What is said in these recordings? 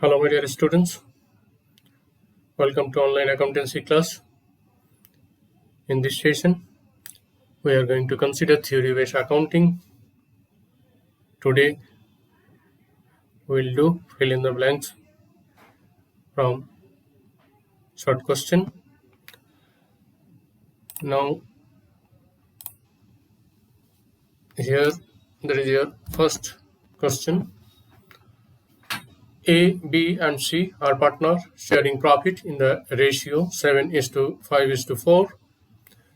Hello, my dear students. Welcome to online accountancy class. In this session, we are going to consider theory-based accounting. Today, we'll do fill in the blanks from short question. Now, here there is your first question. A, B, and C are partners sharing profit in the ratio 7:5:4.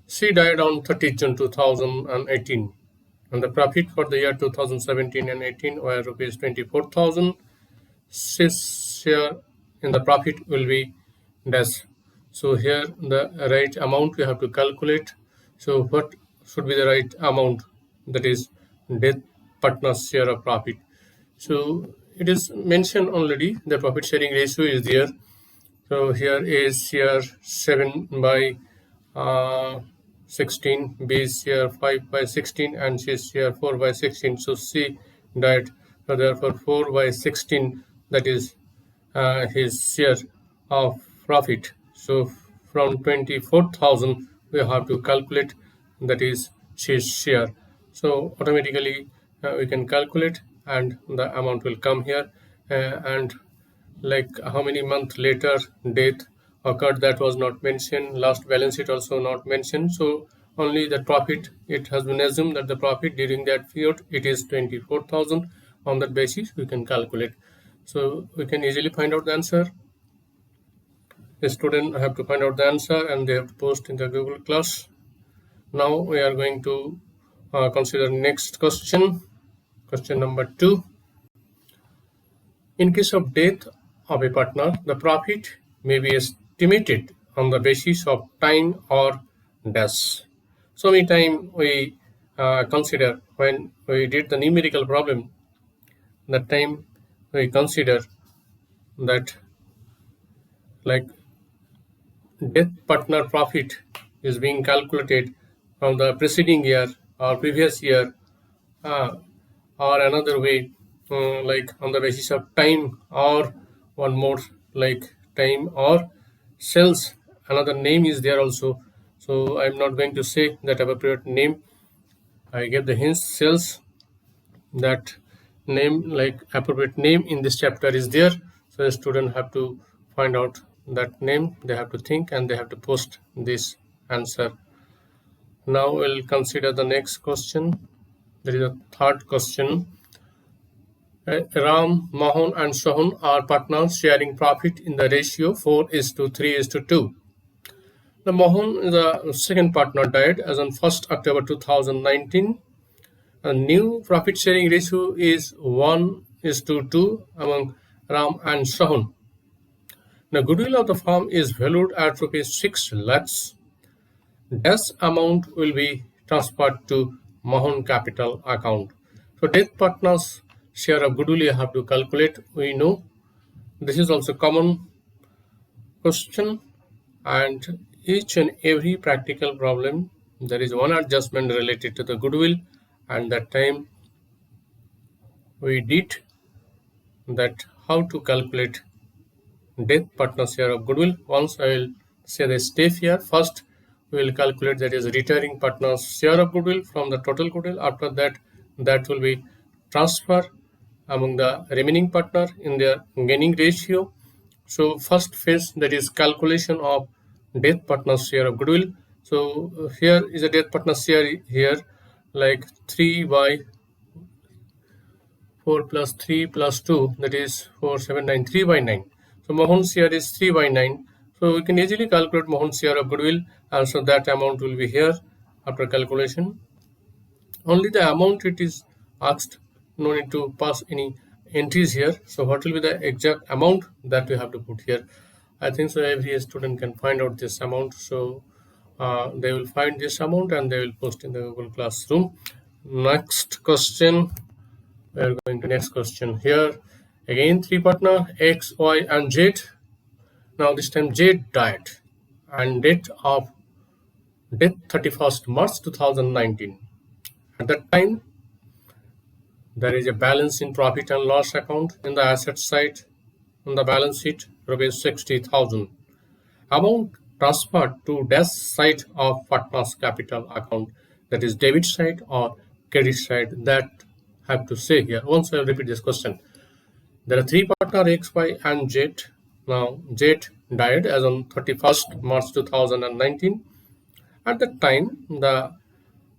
C died on 30th June 2018, and the profit for the year 2017 and 18 were rupees 24,000. C's share in the profit will be dash. So here the right amount we have to calculate. So what should be the right amount? That is death partner's share of profit. So it is mentioned already the profit sharing ratio is there. So here is share 7 by 16, B is share 5 by 16, and C is share 4 by 16. So C died. So therefore 4 by 16, that is his share of profit. So from 24,000 we have to calculate, that is his share. So automatically we can calculate and the amount will come here, and like how many months later death occurred, that was not mentioned. Last balance sheet also not mentioned. So only the profit, it has been assumed that the profit during that period it is 24,000. On that basis we can calculate. So we can easily find out the answer. The student have to find out the answer and they have to post in the Google class. Now we are going to consider next question. Question number 2. In case of death of a partner, the profit may be estimated on the basis of time or dash. So many time we consider when we did the numerical problem, that time we consider that like death partner profit is being calculated from the preceding year or previous year, or another way, like on the basis of time, or one more like time or sales. Another name is there also. So I'm not going to say that appropriate name. I gave the hints. Sales, that name, like appropriate name in this chapter is there. So the student have to find out that name, they have to think and they have to post this answer. Now we'll consider the next question. There is a third question. Ram, Mohan and Sohan are partners sharing profit in the ratio 4:3:2. The Mohan, the second partner, died as on 1st October 2019. A new profit sharing ratio is 1:2 among Ram and Sohan. The goodwill of the firm is valued at rupees 6 lakhs. This amount will be transferred to Mohan capital account. So death partners share of goodwill you have to calculate. We know this is also common question, and each and every practical problem there is one adjustment related to the goodwill, and that time we did that how to calculate death partner share of goodwill. Once I will say the step here. First we will calculate, that is retiring partner's share of goodwill from the total goodwill. After that, that will be transfer among the remaining partner in their gaining ratio. So first phase, that is calculation of death partner's share of goodwill. So here is a death partner's share here, like 3 by 4 plus 3 plus 2, that is 4, 7, 9, 3 by 9. So Mohan's share is 3 by 9. So we can easily calculate Mohan's share of goodwill, and so that amount will be here after calculation. Only the amount it is asked, no need to pass any entries here. So what will be the exact amount that we have to put here? I think so every student can find out this amount. So they will find this amount and they will post in the Google Classroom. Next question. We are going to next question here. Again, three partner X, Y, and Z. Now this time Z died, and date of death 31st March 2019. At that time, there is a balance in profit and loss account in the asset side on the balance sheet, rupees 60,000. Amount transferred to desk side of partner's capital account, that is debit side or credit side, that have to say here. Once I will repeat this question. There are three partners X, Y, and Z. Now Z died as on 31st March 2019. At that time, the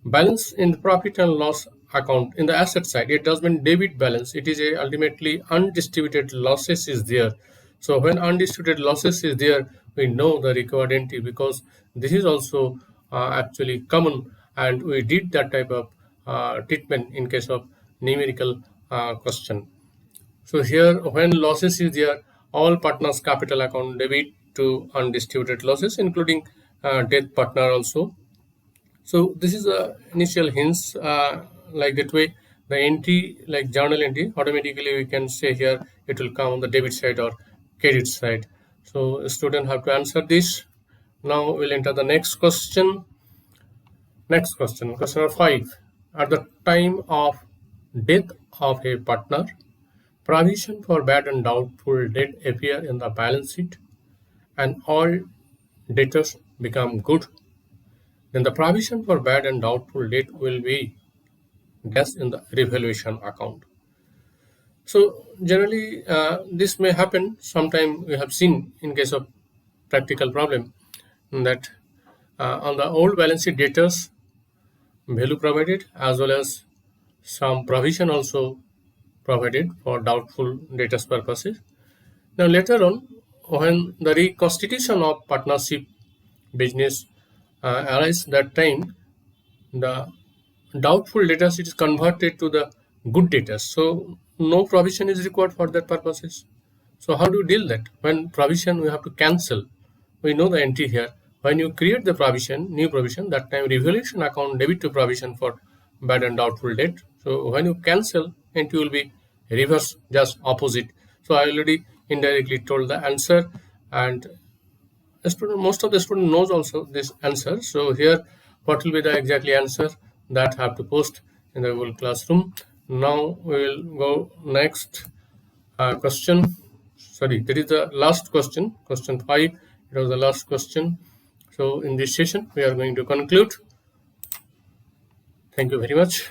balance in the profit and loss account in the asset side, it does mean debit balance. It is a ultimately undistributed losses is there. So when undistributed losses is there, we know the required entry, because this is also actually common, and we did that type of treatment in case of numerical question. So here, when losses is there, all partners capital account debit to undistributed losses, including death partner also. So this is the initial hints. Like that way, the entry, like journal entry, automatically we can say here it will come on the debit side or credit side. So student have to answer this. Now we'll enter the next question. Next question, question number 5. At the time of death of a partner, provision for bad and doubtful debt appear in the balance sheet, and all debtors become good. Then the provision for bad and doubtful debt will be dash in the revaluation account. So generally, this may happen. Sometime we have seen in case of practical problem that on the old balance sheet debtors value provided, as well as some provision also provided for doubtful debtors purposes. Now later on, when the reconstitution of partnership business arises, that time the doubtful debtors is converted to the good debtors. So no provision is required for that purposes. So how do you deal that? When provision we have to cancel, we know the entry here. When you create the provision, new provision, that time revaluation account debit to provision for bad and doubtful debt. So when you cancel, entry will be reverse, just opposite. So I already indirectly told the answer, and most of the student knows also this answer. So here, what will be the exactly answer, that have to post in the Google Classroom. Now we will go next question. Sorry, that is the last question, question 5. It was the last question. So in this session, we are going to conclude. Thank you very much.